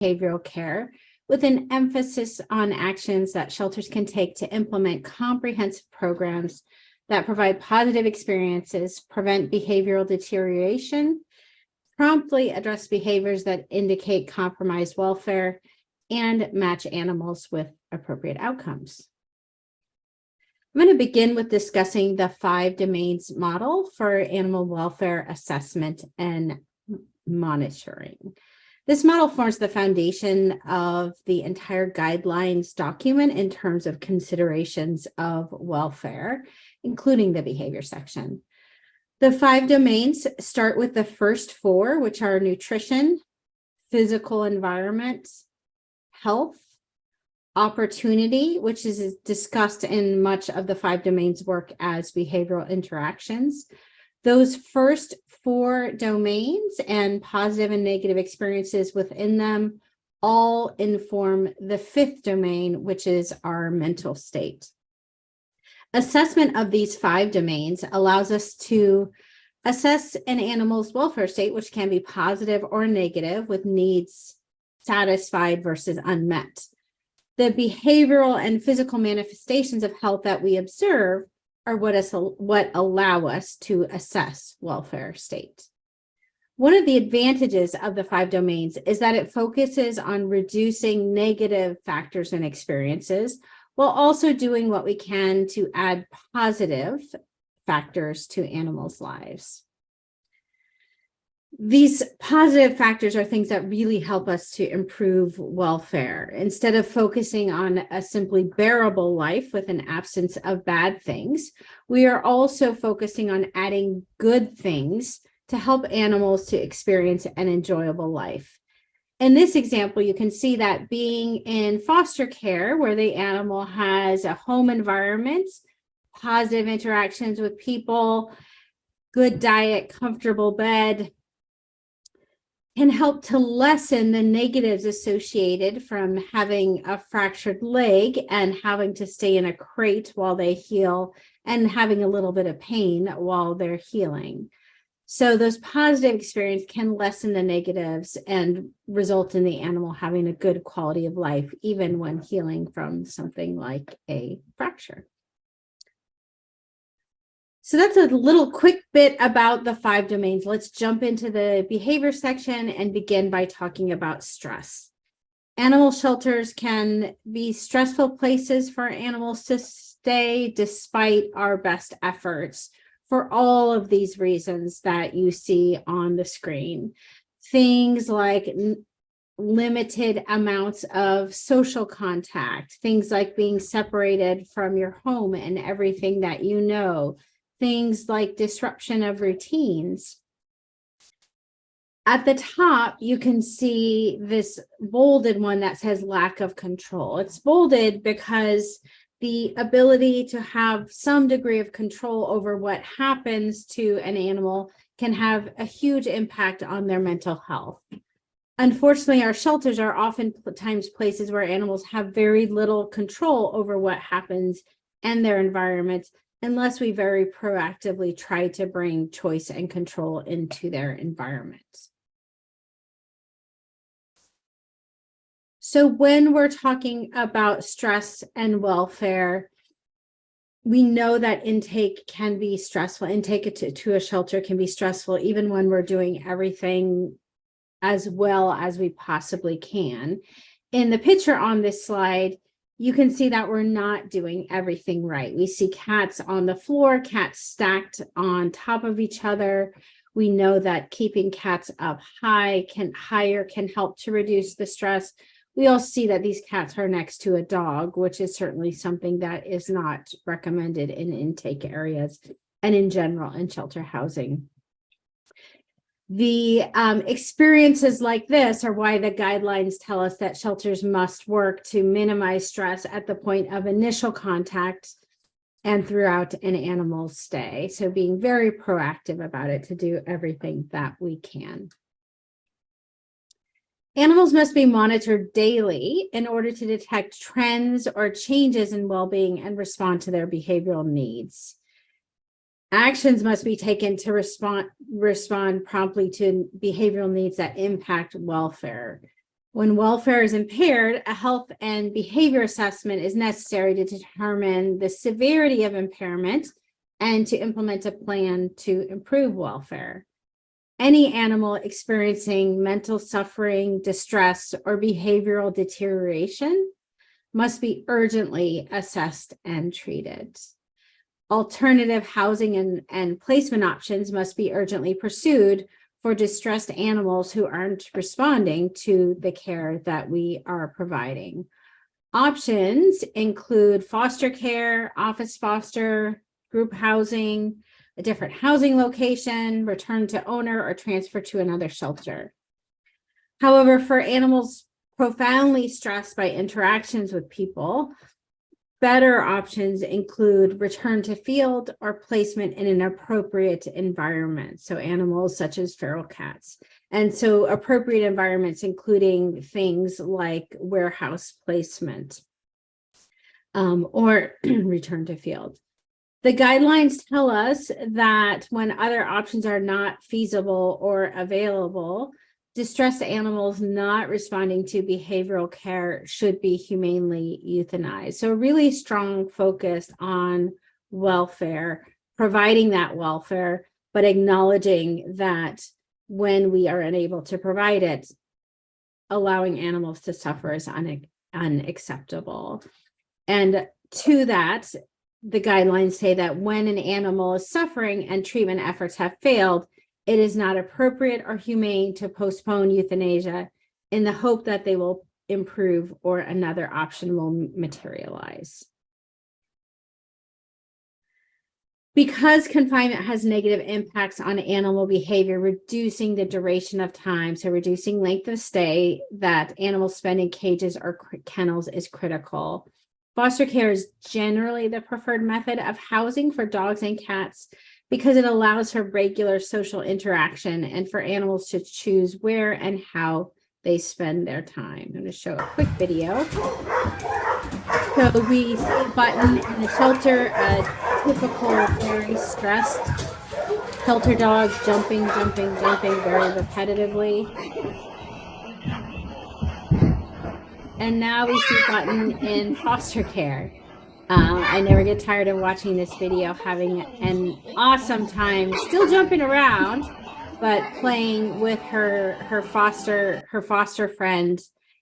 behavioral care, with an emphasis on actions that shelters can take to implement comprehensive programs that provide positive experiences, prevent behavioral deterioration, promptly address behaviors that indicate compromised welfare, and match animals with appropriate outcomes. I'm going to begin with discussing the 5 domains model for animal welfare assessment and monitoring. This model forms the foundation of the entire guidelines document in terms of considerations of welfare, including the behavior section. The 5 domains start with the first 4, which are nutrition, physical environment, health, opportunity, which is discussed in much of the 5 domains work as behavioral interactions. Those first 4 domains and positive and negative experiences within them all inform the 5th domain, which is our mental state. Assessment of these 5 domains allows us to assess an animal's welfare state, which can be positive or negative, with needs satisfied versus unmet. The behavioral and physical manifestations of health that we observe are what allow us to assess welfare state. One of the advantages of the 5 domains is that it focuses on reducing negative factors and experiences, while also doing what we can to add positive factors to animals' lives. These positive factors are things that really help us to improve welfare. Instead of focusing on a simply bearable life with an absence of bad things, we are also focusing on adding good things to help animals to experience an enjoyable life. In this example, you can see that being in foster care, where the animal has a home environment, positive interactions with people, good diet, comfortable bed, can help to lessen the negatives associated from having a fractured leg and having to stay in a crate while they heal and having a little bit of pain while they're healing. So those positive experiences can lessen the negatives and result in the animal having a good quality of life, even when healing from something like a fracture. So that's a little quick bit about the 5 domains. Let's jump into the behavior section and begin by talking about stress. Animal shelters can be stressful places for animals to stay despite our best efforts for all of these reasons that you see on the screen. Things like limited amounts of social contact, things like being separated from your home and everything that you know, things like disruption of routines. At the top, you can see this bolded one that says lack of control. It's bolded because the ability to have some degree of control over what happens to an animal can have a huge impact on their mental health. Unfortunately, our shelters are oftentimes places where animals have very little control over what happens in their environment, unless we very proactively try to bring choice and control into their environment. So when we're talking about stress and welfare, we know that intake can be stressful. Intake to a shelter can be stressful, even when we're doing everything as well as we possibly can. In the picture on this slide, you can see that we're not doing everything right. We see cats on the floor, cats stacked on top of each other. We know that keeping cats up higher can help to reduce the stress. We also see that these cats are next to a dog, which is certainly something that is not recommended in intake areas and in general in shelter housing. The experiences like this are why the guidelines tell us that shelters must work to minimize stress at the point of initial contact and throughout an animal's stay. So being very proactive about it to do everything that we can. Animals must be monitored daily in order to detect trends or changes in well-being and respond to their behavioral needs. Actions must be taken to respond promptly to behavioral needs that impact welfare. When welfare is impaired, a health and behavior assessment is necessary to determine the severity of impairment and to implement a plan to improve welfare. Any animal experiencing mental suffering, distress, or behavioral deterioration must be urgently assessed and treated. Alternative housing and placement options must be urgently pursued for distressed animals who aren't responding to the care that we are providing. Options include foster care, office foster, group housing, a different housing location, return to owner, or transfer to another shelter. However, for animals profoundly stressed by interactions with people, better options include return to field or placement in an appropriate environment. So animals such as feral cats. And so appropriate environments, including things like warehouse placement or return to field. The guidelines tell us that when other options are not feasible or available, distressed animals not responding to behavioral care should be humanely euthanized. So a really strong focus on welfare, providing that welfare, but acknowledging that when we are unable to provide it, allowing animals to suffer is unacceptable. And to that, the guidelines say that when an animal is suffering and treatment efforts have failed, it is not appropriate or humane to postpone euthanasia in the hope that they will improve or another option will materialize. Because confinement has negative impacts on animal behavior, reducing the duration of time, so reducing length of stay that animals spend in cages or kennels is critical. Foster care is generally the preferred method of housing for dogs and cats because it allows for regular social interaction and for animals to choose where and how they spend their time. I'm going to show a quick video. So we see a button in the shelter, a typical, very stressed shelter dog jumping very repetitively. And now we see Button in foster care. I never get tired of watching this video, having an awesome time, still jumping around, but playing with her foster friend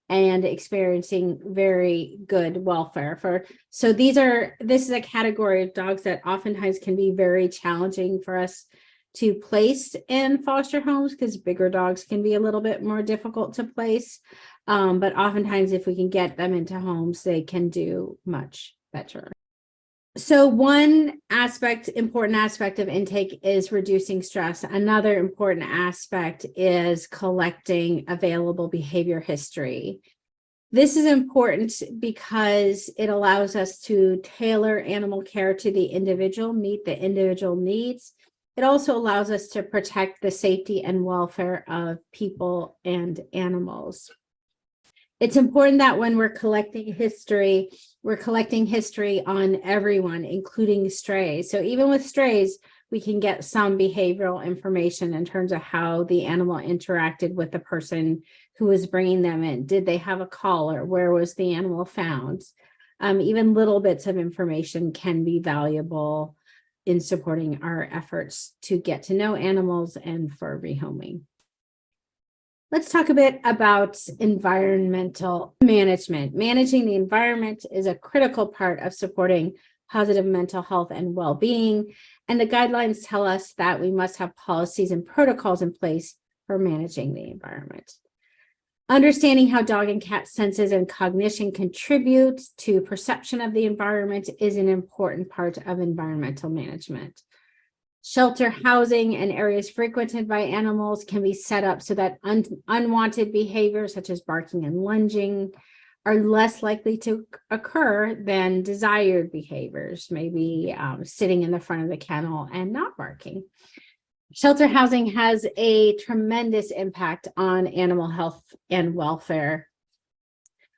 and experiencing very good welfare. So this is a category of dogs that oftentimes can be very challenging for us to place in foster homes because bigger dogs can be a little bit more difficult to place. But oftentimes if we can get them into homes, they can do much better. So one important aspect of intake is reducing stress. Another important aspect is collecting available behavior history. This is important because it allows us to tailor animal care to the individual, meet the individual needs. It also allows us to protect the safety and welfare of people and animals. It's important that when we're collecting history on everyone, including strays. So even with strays, we can get some behavioral information in terms of how the animal interacted with the person who was bringing them in. Did they have a collar? Where was the animal found? Even little bits of information can be valuable in supporting our efforts to get to know animals and for rehoming. Let's talk a bit about environmental management. Managing the environment is a critical part of supporting positive mental health and well-being, and the guidelines tell us that we must have policies and protocols in place for managing the environment. Understanding how dog and cat senses and cognition contribute to perception of the environment is an important part of environmental management. Shelter housing and areas frequented by animals can be set up so that unwanted behaviors such as barking and lunging are less likely to occur than desired behaviors, maybe sitting in the front of the kennel and not barking. Shelter housing has a tremendous impact on animal health and welfare.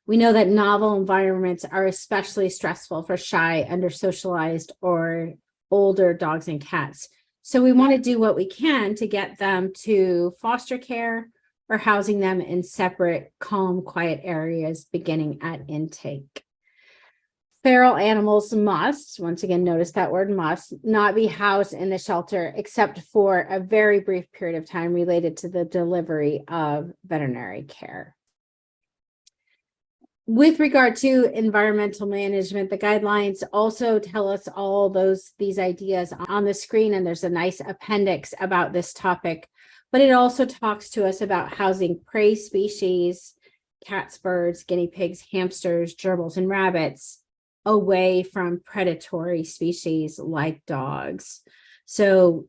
We know that novel environments are especially stressful for shy, under-socialized, or older dogs and cats. So we want to do what we can to get them to foster care or housing them in separate, calm, quiet areas beginning at intake. Feral animals must, once again, notice that word must, not be housed in the shelter except for a very brief period of time related to the delivery of veterinary care. With regard to environmental management, the guidelines also tell us all these ideas on the screen, and there's a nice appendix about this topic, but it also talks to us about housing prey species, cats, birds, guinea pigs, hamsters, gerbils, and rabbits away from predatory species like dogs. So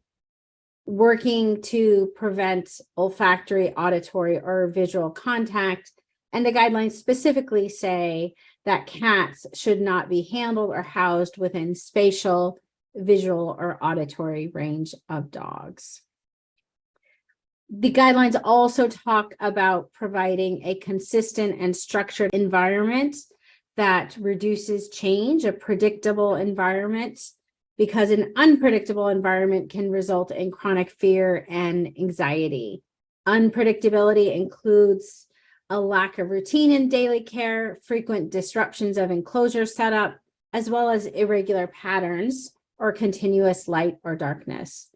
working to prevent olfactory, auditory, or visual contact. And the guidelines specifically say that cats should not be handled or housed within spatial, visual, or auditory range of dogs. The guidelines also talk about providing a consistent and structured environment that reduces change, a predictable environment, because an unpredictable environment can result in chronic fear and anxiety. Unpredictability includes a lack of routine in daily care, frequent disruptions of enclosure setup, as well as irregular patterns or continuous light or darkness.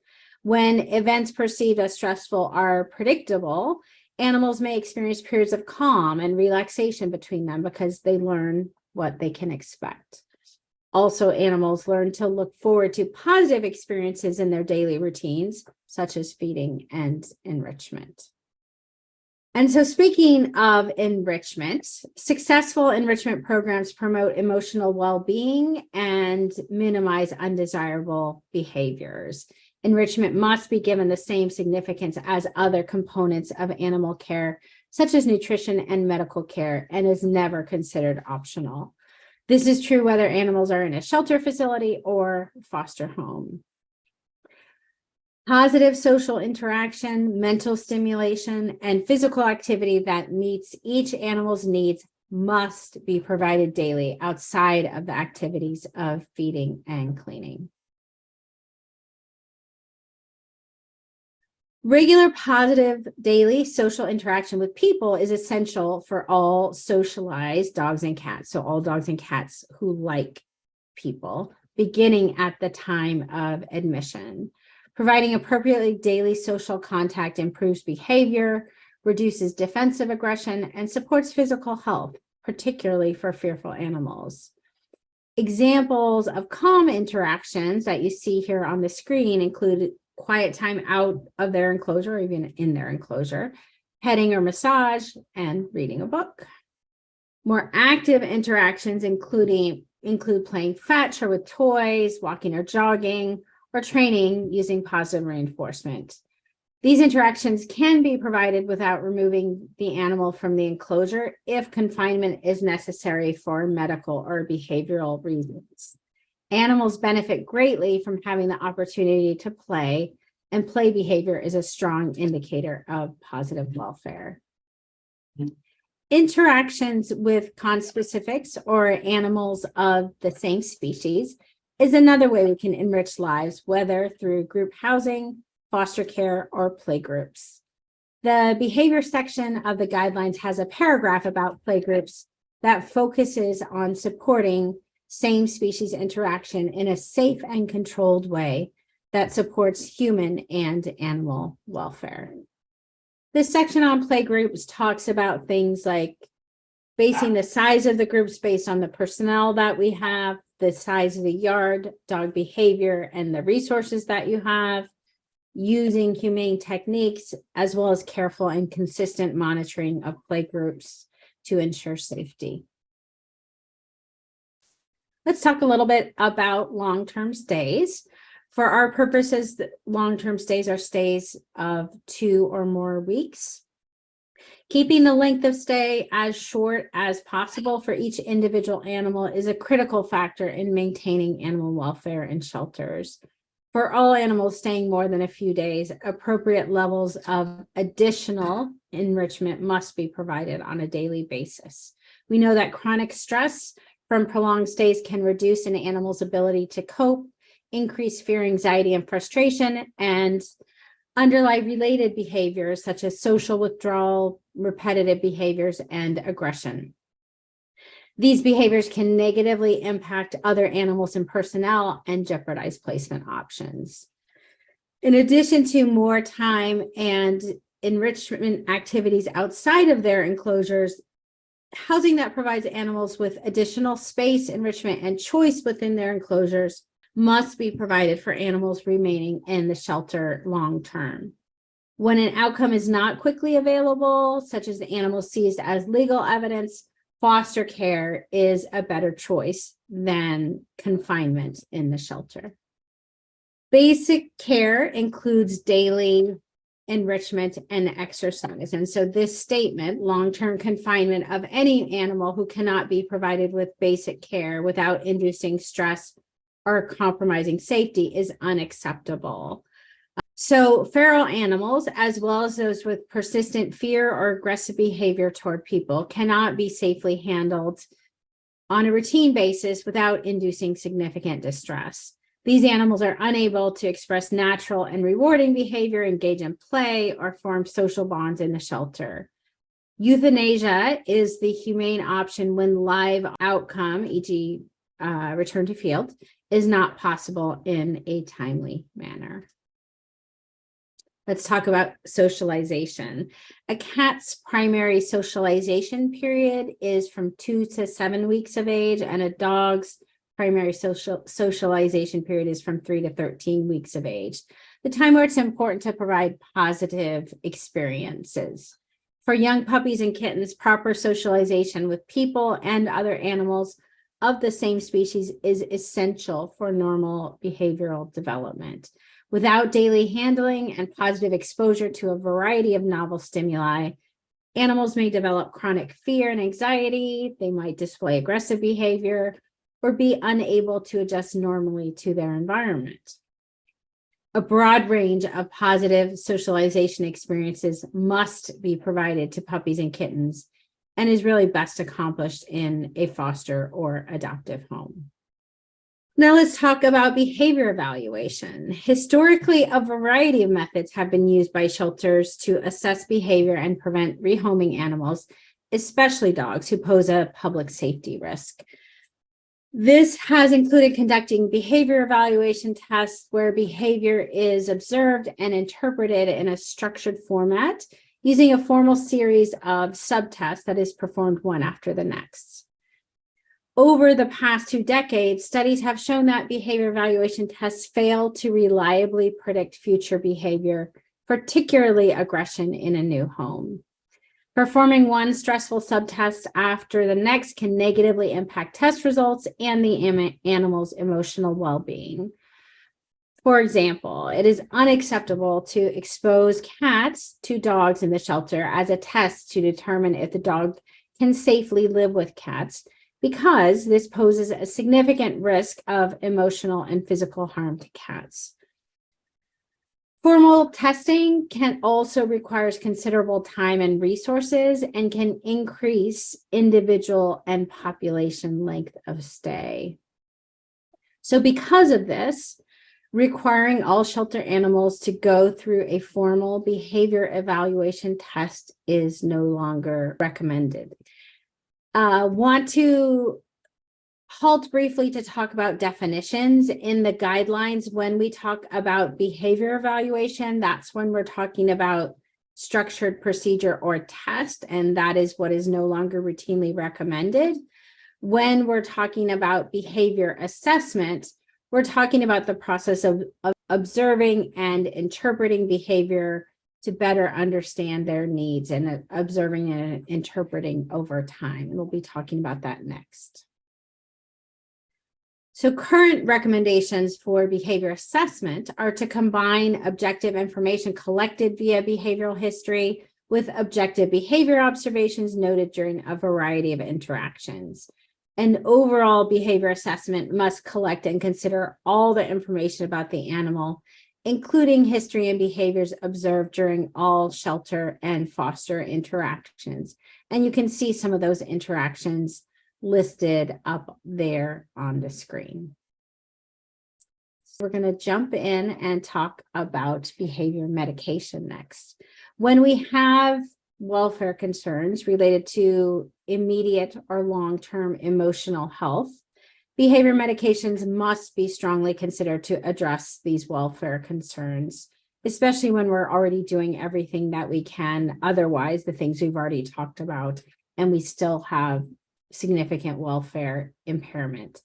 When events perceived as stressful are predictable, animals may experience periods of calm and relaxation between them because they learn what they can expect. Also, animals learn to look forward to positive experiences in their daily routines, such as feeding and enrichment. And so, speaking of enrichment, successful enrichment programs promote emotional well-being and minimize undesirable behaviors. Enrichment must be given the same significance as other components of animal care, such as nutrition and medical care, and is never considered optional. This is true whether animals are in a shelter facility or foster home. Positive social interaction, mental stimulation, and physical activity that meets each animal's needs must be provided daily outside of the activities of feeding and cleaning. Regular positive daily social interaction with people is essential for all socialized dogs and cats. So all dogs and cats who like people, beginning at the time of admission. Providing appropriately daily social contact improves behavior, reduces defensive aggression, and supports physical health, particularly for fearful animals. Examples of calm interactions that you see here on the screen include quiet time out of their enclosure, or even in their enclosure, petting or massage, and reading a book. More active interactions include playing fetch or with toys, walking or jogging, or training using positive reinforcement. These interactions can be provided without removing the animal from the enclosure if confinement is necessary for medical or behavioral reasons. Animals benefit greatly from having the opportunity to play, and play behavior is a strong indicator of positive welfare. Interactions with conspecifics, or animals of the same species, is another way we can enrich lives, whether through group housing, foster care, or play groups. The behavior section of the guidelines has a paragraph about play groups that focuses on supporting same species interaction in a safe and controlled way that supports human and animal welfare. This section on play groups talks about things like basing the size of the groups based on the personnel that we have, the size of the yard, dog behavior, and the resources that you have, using humane techniques, as well as careful and consistent monitoring of play groups to ensure safety. Let's talk a little bit about long-term stays. For our purposes, long-term stays are stays of 2 or more weeks. Keeping the length of stay as short as possible for each individual animal is a critical factor in maintaining animal welfare in shelters. For all animals staying more than a few days, appropriate levels of additional enrichment must be provided on a daily basis. We know that chronic stress from prolonged stays can reduce an animal's ability to cope, increase fear, anxiety, and frustration, and underlie related behaviors such as social withdrawal, repetitive behaviors, and aggression. These behaviors can negatively impact other animals and personnel and jeopardize placement options. In addition to more time and enrichment activities outside of their enclosures, housing that provides animals with additional space, enrichment, and choice within their enclosures must be provided for animals remaining in the shelter long term. When an outcome is not quickly available, such as the animal seized as legal evidence, foster care is a better choice than confinement in the shelter. Basic care includes daily enrichment and exercise. And so this statement, long-term confinement of any animal who cannot be provided with basic care without inducing stress or compromising safety, is unacceptable. So feral animals, as well as those with persistent fear or aggressive behavior toward people, cannot be safely handled on a routine basis without inducing significant distress. These animals are unable to express natural and rewarding behavior, engage in play, or form social bonds in the shelter. Euthanasia is the humane option when live outcome, e.g., return to field, is not possible in a timely manner. Let's talk about socialization. A cat's primary socialization period is from 2 to 7 weeks of age, and a dog's primary socialization period is from 3 to 13 weeks of age, the time where it's important to provide positive experiences. For young puppies and kittens, proper socialization with people and other animals of the same species is essential for normal behavioral development. Without daily handling and positive exposure to a variety of novel stimuli, animals may develop chronic fear and anxiety. They might display aggressive behavior or be unable to adjust normally to their environment. A broad range of positive socialization experiences must be provided to puppies and kittens and is really best accomplished in a foster or adoptive home. Now let's talk about behavior evaluation. Historically, a variety of methods have been used by shelters to assess behavior and prevent rehoming animals, especially dogs who pose a public safety risk. This has included conducting behavior evaluation tests where behavior is observed and interpreted in a structured format using a formal series of subtests that is performed one after the next. Over the past 2 decades, studies have shown that behavior evaluation tests fail to reliably predict future behavior, particularly aggression in a new home. Performing one stressful subtest after the next can negatively impact test results and the animal's emotional well-being. For example, it is unacceptable to expose cats to dogs in the shelter as a test to determine if the dog can safely live with cats, because this poses a significant risk of emotional and physical harm to cats. Formal testing can also requires considerable time and resources and can increase individual and population length of stay. So because of this, requiring all shelter animals to go through a formal behavior evaluation test is no longer recommended. Want to halt briefly to talk about definitions in the guidelines. When we talk about behavior evaluation, that's when we're talking about structured procedure or test, and that is what is no longer routinely recommended. When we're talking about behavior assessment, we're talking about the process of observing and interpreting behavior to better understand their needs, and observing and interpreting over time. And we'll be talking about that next. So current recommendations for behavior assessment are to combine objective information collected via behavioral history with objective behavior observations noted during a variety of interactions. An overall behavior assessment must collect and consider all the information about the animal, including history and behaviors observed during all shelter and foster interactions. And you can see some of those interactions listed up there on the screen. We're going to jump in and talk about behavior medication next. When we have welfare concerns related to immediate or long-term emotional health, behavior medications must be strongly considered to address these welfare concerns, especially when we're already doing everything that we can otherwise, the things we've already talked about, and we still have significant welfare impairment.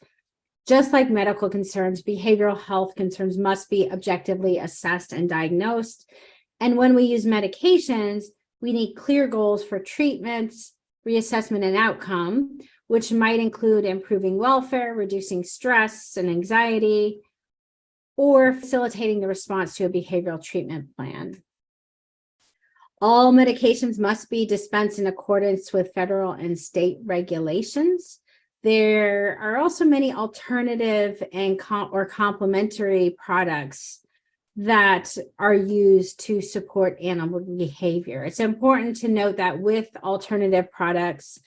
Just like medical concerns, behavioral health concerns must be objectively assessed and diagnosed. And when we use medications, we need clear goals for treatments, reassessment, and outcome, which might include improving welfare, reducing stress and anxiety, or facilitating the response to a behavioral treatment plan. All medications must be dispensed in accordance with federal and state regulations. There are also many alternative and complementary products that are used to support animal behavior. It's important to note that with alternative products,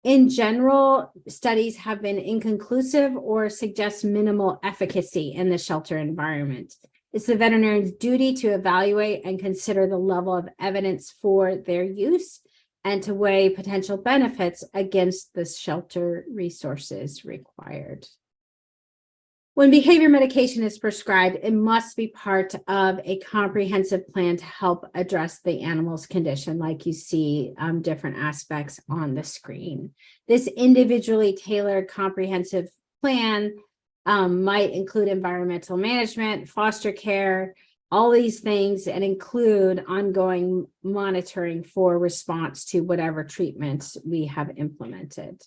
in general, studies have been inconclusive or suggest minimal efficacy in the shelter environment. It's the veterinarian's duty to evaluate and consider the level of evidence for their use and to weigh potential benefits against the shelter resources required. When behavior medication is prescribed, it must be part of a comprehensive plan to help address the animal's condition, like you see different aspects on the screen. This individually tailored comprehensive plan might include environmental management, foster care, all these things, and include ongoing monitoring for response to whatever treatments we have implemented.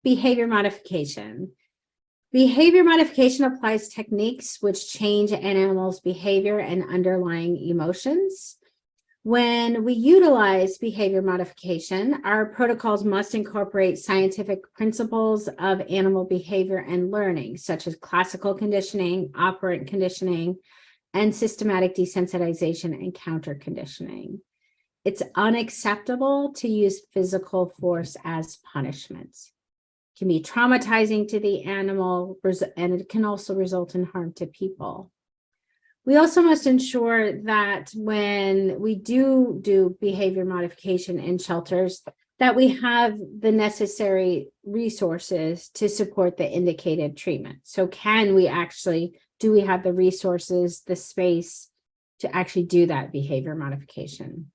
Behavior modification. Behavior modification applies techniques which change an animal's behavior and underlying emotions. When we utilize behavior modification, our protocols must incorporate scientific principles of animal behavior and learning, such as classical conditioning, operant conditioning, and systematic desensitization and counter conditioning. It's unacceptable to use physical force as punishment. It can be traumatizing to the animal, and it can also result in harm to people. We also must ensure that when we do behavior modification in shelters, that we have the necessary resources to support the indicated treatment. So do we have the resources, the space to actually do that behavior modification?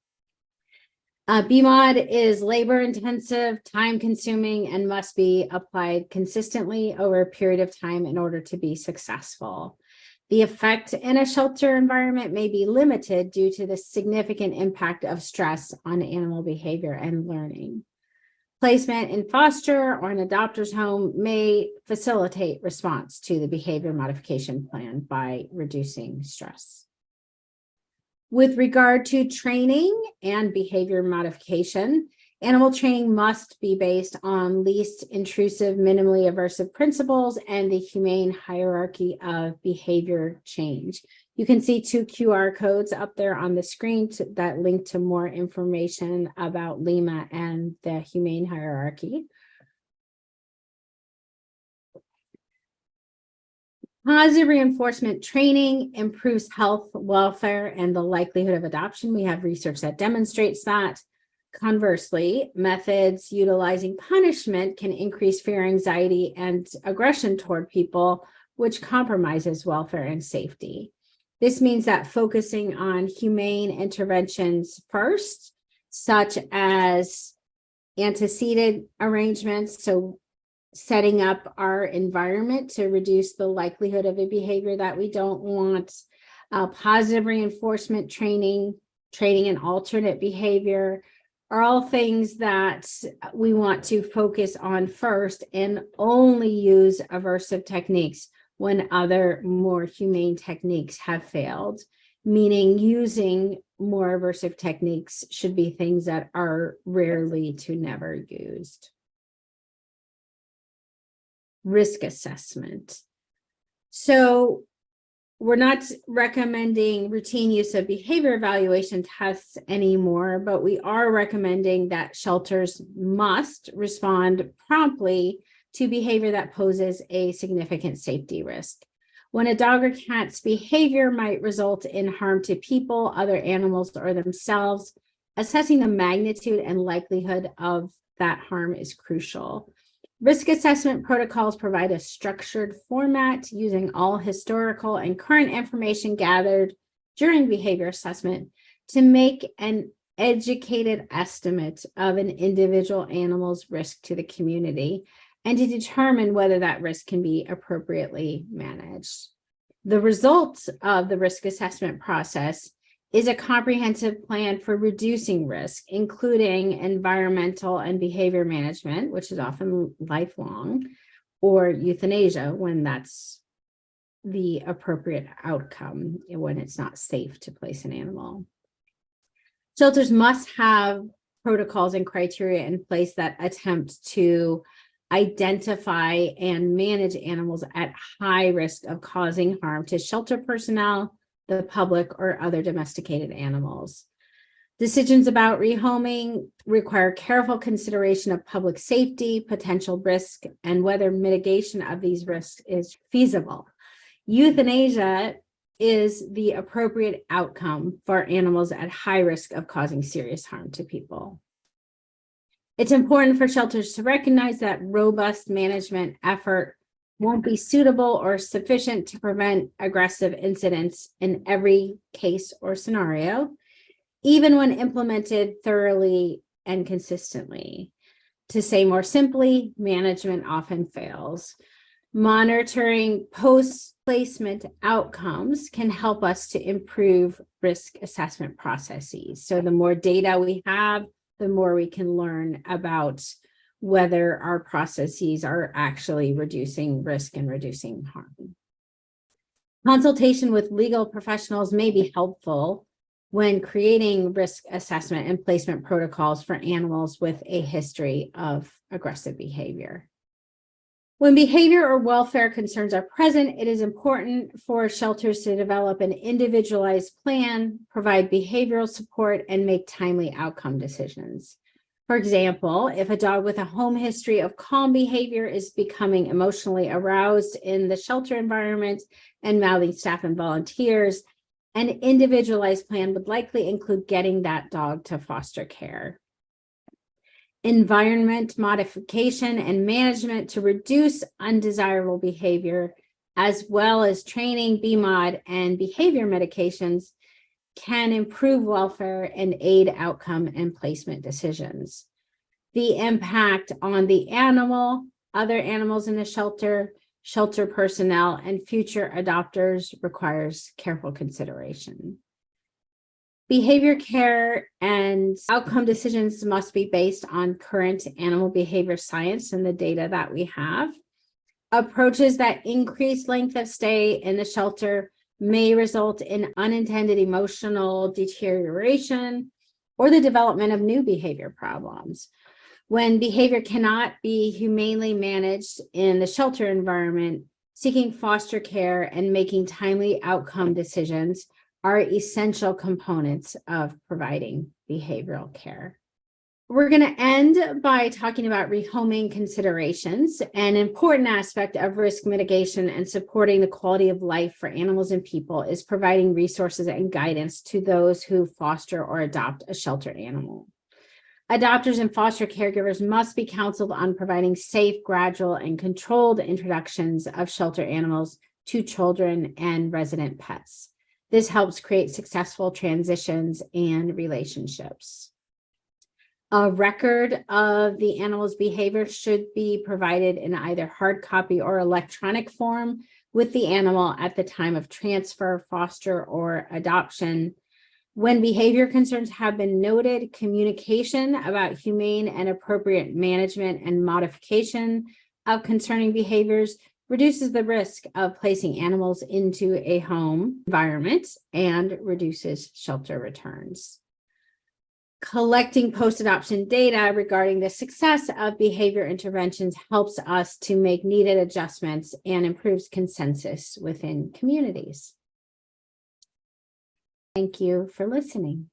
BMOD is labor intensive, time consuming, and must be applied consistently over a period of time in order to be successful. The effect in a shelter environment may be limited due to the significant impact of stress on animal behavior and learning. Placement in foster or an adopter's home may facilitate response to the behavior modification plan by reducing stress. With regard to training and behavior modification, animal training must be based on least intrusive, minimally aversive principles and the humane hierarchy of behavior change. You can see 2 QR codes up there on the screen that link to more information about LIMA and the humane hierarchy. Positive reinforcement training improves health, welfare, and the likelihood of adoption. We have research that demonstrates that. Conversely, methods utilizing punishment can increase fear, anxiety, and aggression toward people, which compromises welfare and safety. This means that focusing on humane interventions first, such as antecedent arrangements, so setting up our environment to reduce the likelihood of a behavior that we don't want, positive reinforcement training an alternate behavior, are all things that we want to focus on first and only use aversive techniques when other more humane techniques have failed, meaning using more aversive techniques should be things that are rarely to never used. Risk assessment. So We're not recommending routine use of behavior evaluation tests anymore, but we are recommending that shelters must respond promptly to behavior that poses a significant safety risk. When a dog or cat's behavior might result in harm to people, other animals, or themselves, assessing the magnitude and likelihood of that harm is crucial. Risk assessment protocols provide a structured format using all historical and current information gathered during behavior assessment to make an educated estimate of an individual animal's risk to the community and to determine whether that risk can be appropriately managed. The result of the risk assessment process is a comprehensive plan for reducing risk, including environmental and behavior management, which is often lifelong, or euthanasia when that's the appropriate outcome, when it's not safe to place an animal. Shelters must have protocols and criteria in place that attempt to identify and manage animals at high risk of causing harm to shelter personnel, the public, or other domesticated animals. Decisions about rehoming require careful consideration of public safety, potential risk, and whether mitigation of these risks is feasible. Euthanasia is the appropriate outcome for animals at high risk of causing serious harm to people. It's important for shelters to recognize that robust management effort won't be suitable or sufficient to prevent aggressive incidents in every case or scenario, even when implemented thoroughly and consistently. To say more simply, management often fails. Monitoring post-placement outcomes can help us to improve risk assessment processes. So the more data we have, the more we can learn about whether our processes are actually reducing risk and reducing harm. Consultation with legal professionals may be helpful when creating risk assessment and placement protocols for animals with a history of aggressive behavior. When behavior or welfare concerns are present, it is important for shelters to develop an individualized plan, provide behavioral support, and make timely outcome decisions. For example, if a dog with a home history of calm behavior is becoming emotionally aroused in the shelter environment and mouthing staff and volunteers, an individualized plan would likely include getting that dog to foster care. Environment modification and management to reduce undesirable behavior, as well as training, BMOD, and behavior medications can improve welfare and aid outcome and placement decisions. The impact on the animal, other animals in the shelter, shelter personnel, and future adopters requires careful consideration. Behavior care and outcome decisions must be based on current animal behavior science and the data that we have. Approaches that increase length of stay in the shelter may result in unintended emotional deterioration or the development of new behavior problems. When behavior cannot be humanely managed in the shelter environment, seeking foster care and making timely outcome decisions are essential components of providing behavioral care. We're going to end by talking about rehoming considerations. An important aspect of risk mitigation and supporting the quality of life for animals and people is providing resources and guidance to those who foster or adopt a sheltered animal. Adopters and foster caregivers must be counseled on providing safe, gradual, and controlled introductions of shelter animals to children and resident pets. This helps create successful transitions and relationships. A record of the animal's behavior should be provided in either hard copy or electronic form with the animal at the time of transfer, foster, or adoption. When behavior concerns have been noted, communication about humane and appropriate management and modification of concerning behaviors reduces the risk of placing animals into a home environment and reduces shelter returns. Collecting post-adoption data regarding the success of behavior interventions helps us to make needed adjustments and improves consensus within communities. Thank you for listening.